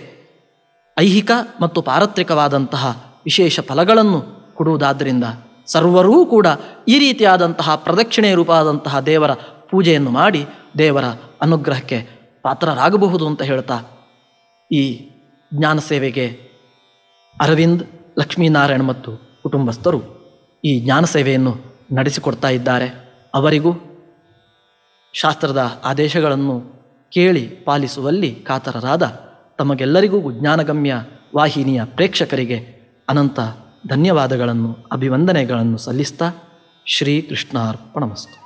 ಐಹಿಕ ಮತ್ತು ಪಾರತ್ರಿಕವಾದಂತಹ ವಿಶೇಷ ಫಲಗಳನ್ನು ಕೊಡುವುದಾದ್ದರಿಂದ ಸರ್ವರೂ ಕೂಡ ಈ ರೀತಿಯಾದಂತಹ ಪ್ರದಕ್ಷಿಣೆ ರೂಪವಾದಂತಹ ದೇವರ ಪೂಜೆಯನ್ನು ಮಾಡಿ ದೇವರ ಅನುಗ್ರಹಕ್ಕೆ ಪಾತ್ರರಾಗಬಹುದು ಅಂತ ಹೇಳ್ತಾ, ಈ ಜ್ಞಾನ ಸೇವೆಗೆ ಅರವಿಂದ್, ಲಕ್ಷ್ಮೀನಾರಾಯಣ್ ಮತ್ತು ಕುಟುಂಬಸ್ಥರು ಈ ಜ್ಞಾನ ಸೇವೆಯನ್ನು ನಡೆಸಿಕೊಡ್ತಾ ಇದ್ದಾರೆ. ಅವರಿಗೂ ಶಾಸ್ತ್ರದ ಆದೇಶಗಳನ್ನು ಕೇಳಿ ಪಾಲಿಸುವಲ್ಲಿ ಕಾತರರಾದ ತಮಗೆಲ್ಲರಿಗೂ ಜ್ಞಾನಗಮ್ಯ ವಾಹಿನಿಯ ಪ್ರೇಕ್ಷಕರಿಗೆ ಅನಂತ ಧನ್ಯವಾದಗಳನ್ನು, ಅಭಿವಂದನೆಗಳನ್ನು ಸಲ್ಲಿಸ್ತಾ ಶ್ರೀಕೃಷ್ಣಾರ್ಪಣಮಸ್ತು.